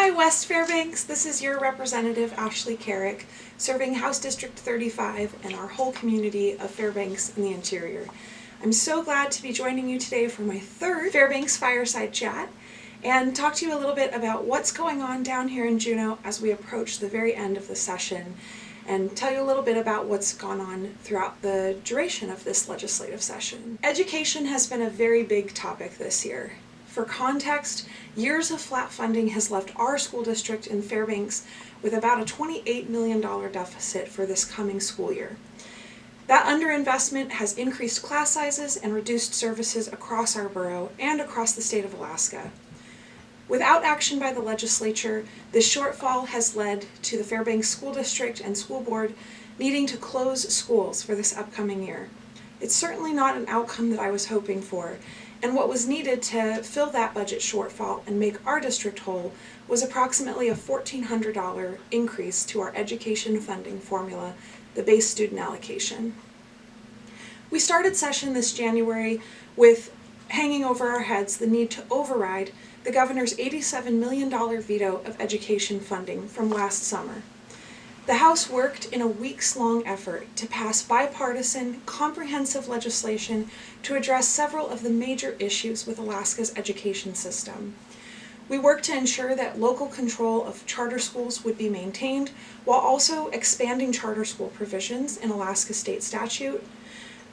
Hi West Fairbanks, this is your representative Rep Carrick, serving House District 35 and our whole community of Fairbanks in the interior. I'm so glad to be joining you today for my third Fairbanks Fireside chat and talk to you a little bit about what's going on down here in Juneau as we approach the very end of the session, and tell you a little bit about what's gone on throughout the duration of this legislative session. Education has been a very big topic this year. For context, years of flat funding has left our school district in Fairbanks with about a $28 million deficit for this coming school year. That underinvestment has increased class sizes and reduced services across our borough and across the state of Alaska. Without action by the legislature, this shortfall has led to the Fairbanks School District and School Board needing to close schools for this upcoming year. It's certainly not an outcome that I was hoping for, and what was needed to fill that budget shortfall and make our district whole was approximately a $1,400 increase to our education funding formula, the base student allocation. We started session this January with hanging over our heads the need to override the governor's $87 million veto of education funding from last summer. The House worked in a weeks-long effort to pass bipartisan, comprehensive legislation to address several of the major issues with Alaska's education system. We worked to ensure that local control of charter schools would be maintained, while also expanding charter school provisions in Alaska state statute.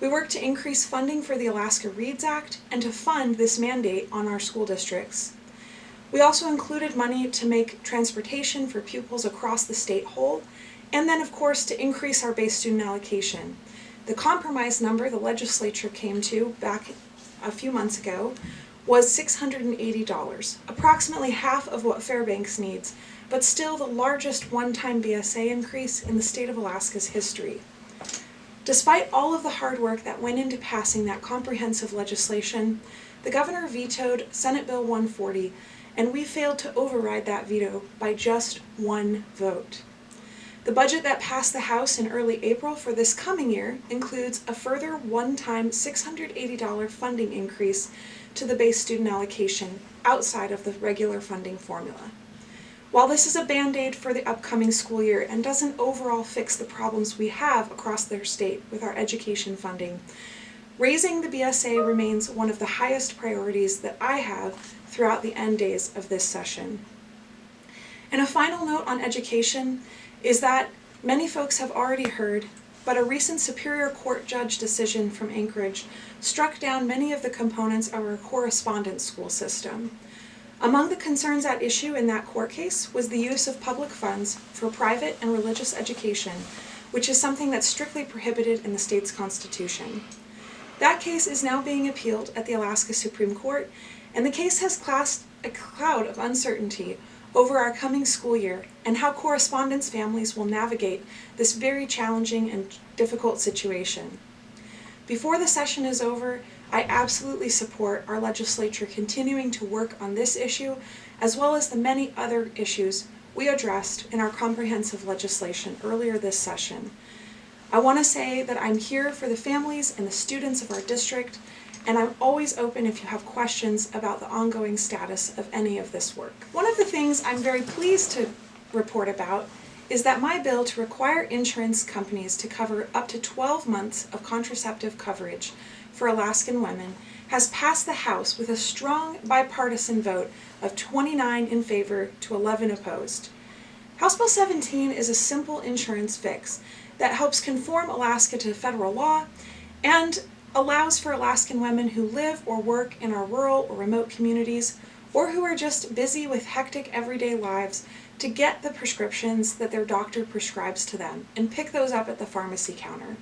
We worked to increase funding for the Alaska Reads Act and to fund this mandate on our school districts. We also included money to make transportation for pupils across the state whole, and then of course to increase our base student allocation. The compromise number the legislature came to back a few months ago was $680, approximately half of what Fairbanks needs, but still the largest one-time BSA increase in the state of Alaska's history. Despite all of the hard work that went into passing that comprehensive legislation, the governor vetoed Senate Bill 140, and we failed to override that veto by just one vote. The budget that passed the House in early April for this coming year includes a further one-time $680 funding increase to the base student allocation outside of the regular funding formula. While this is a band-aid for the upcoming school year and doesn't overall fix the problems we have across their state with our education funding, raising the BSA remains one of the highest priorities that I have throughout the end days of this session. And a final note on education is that many folks have already heard, but a recent Superior Court judge decision from Anchorage struck down many of the components of our correspondence school system. Among the concerns at issue in that court case was the use of public funds for private and religious education, which is something that's strictly prohibited in the state's constitution. That case is now being appealed at the Alaska Supreme Court, and the case has cast a cloud of uncertainty over our coming school year and how correspondence families will navigate this very challenging and difficult situation. Before the session is over, I absolutely support our legislature continuing to work on this issue as well as the many other issues we addressed in our comprehensive legislation earlier this session. I want to say that I'm here for the families and the students of our district, and I'm always open if you have questions about the ongoing status of any of this work. One of the things I'm very pleased to report about is that my bill to require insurance companies to cover up to 12 months of contraceptive coverage for Alaskan women has passed the House with a strong bipartisan vote of 29 in favor to 11 opposed. House Bill 17 is a simple insurance fix that helps conform Alaska to federal law and allows for Alaskan women who live or work in our rural or remote communities, or who are just busy with hectic everyday lives, to get the prescriptions that their doctor prescribes to them and pick those up at the pharmacy counter.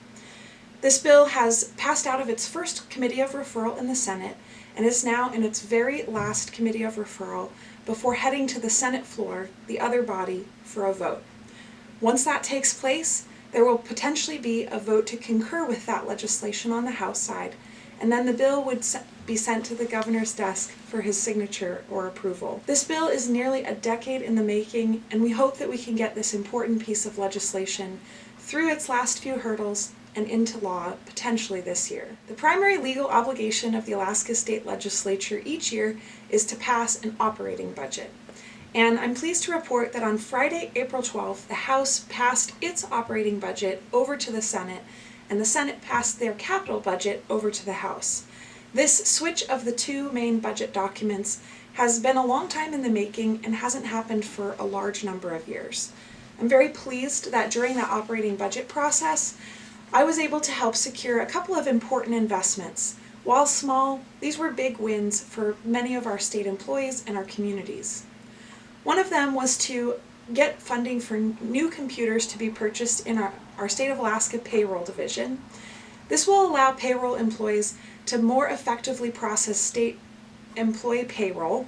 This bill has passed out of its first committee of referral in the Senate and is now in its very last committee of referral before heading to the Senate floor, the other body, for a vote. Once that takes place, there will potentially be a vote to concur with that legislation on the House side, and then the bill would be sent to the governor's desk for his signature or approval. This bill is nearly a decade in the making, and we hope that we can get this important piece of legislation through its last few hurdles and into law potentially this year. The primary legal obligation of the Alaska State Legislature each year is to pass an operating budget. And I'm pleased to report that on Friday, April 12th, the House passed its operating budget over to the Senate, and the Senate passed their capital budget over to the House. This switch of the two main budget documents has been a long time in the making and hasn't happened for a large number of years. I'm very pleased that during the operating budget process, I was able to help secure a couple of important investments. While small, these were big wins for many of our state employees and our communities. One of them was to get funding for new computers to be purchased in our State of Alaska payroll division. This will allow payroll employees to more effectively process state employee payroll.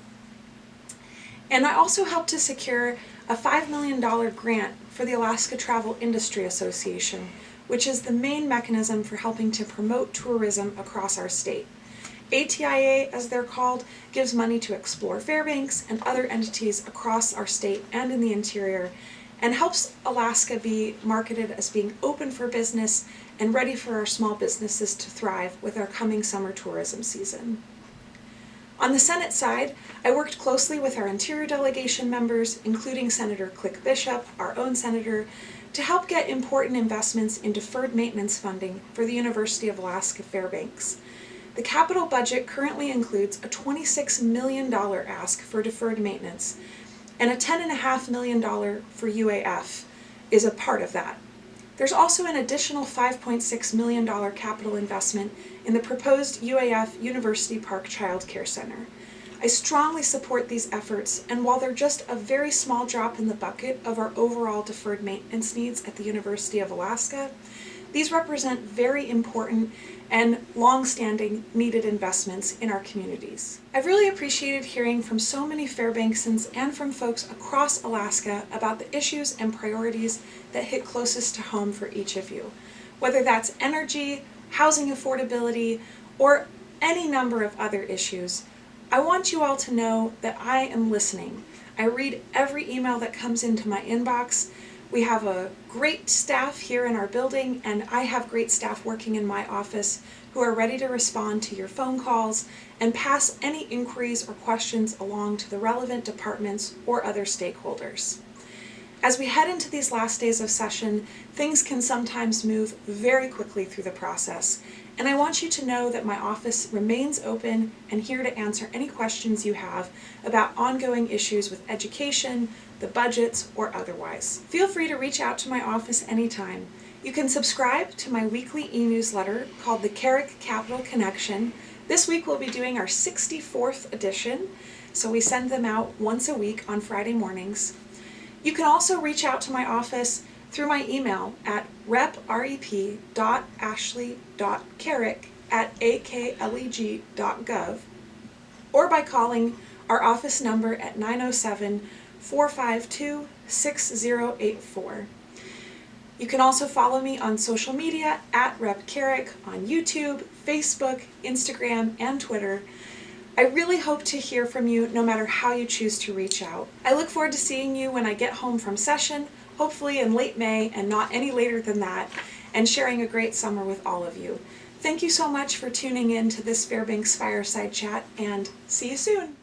And I also helped to secure a $5 million grant for the Alaska Travel Industry Association, which is the main mechanism for helping to promote tourism across our state. ATIA, as they're called, gives money to Explore Fairbanks and other entities across our state and in the interior, and helps Alaska be marketed as being open for business and ready for our small businesses to thrive with our coming summer tourism season. On the Senate side, I worked closely with our Interior delegation members, including Senator Click Bishop, our own senator, to help get important investments in deferred maintenance funding for the University of Alaska Fairbanks. The capital budget currently includes a $26 million ask for deferred maintenance, and a $10.5 million for UAF is a part of that. There's also an additional $5.6 million capital investment in the proposed UAF University Park Child Care Center. I strongly support these efforts, and while they're just a very small drop in the bucket of our overall deferred maintenance needs at the University of Alaska, these represent very important and long-standing needed investments in our communities. I've really appreciated hearing from so many Fairbanksans and from folks across Alaska about the issues and priorities that hit closest to home for each of you, whether that's energy, housing affordability, or any number of other issues. I want you all to know that I am listening. I read every email that comes into my inbox. We have a great staff here in our building, and I have great staff working in my office who are ready to respond to your phone calls and pass any inquiries or questions along to the relevant departments or other stakeholders. As we head into these last days of session, things can sometimes move very quickly through the process, and I want you to know that my office remains open and here to answer any questions you have about ongoing issues with education, the budgets, or otherwise. Feel free to reach out to my office anytime. You can subscribe to my weekly e-newsletter called the Carrick Capital Connection. This week we'll be doing our 64th edition, so we send them out once a week on Friday mornings. You can also reach out to my office through my email at rep.ashley.carrick@akleg.gov, or by calling our office number at 907-452-6084. You can also follow me on social media at Rep Carrick on YouTube, Facebook, Instagram, and Twitter. I really hope to hear from you no matter how you choose to reach out. I look forward to seeing you when I get home from session, hopefully in late May and not any later than that, and sharing a great summer with all of you. Thank you so much for tuning in to this Fairbanks Fireside Chat, and see you soon.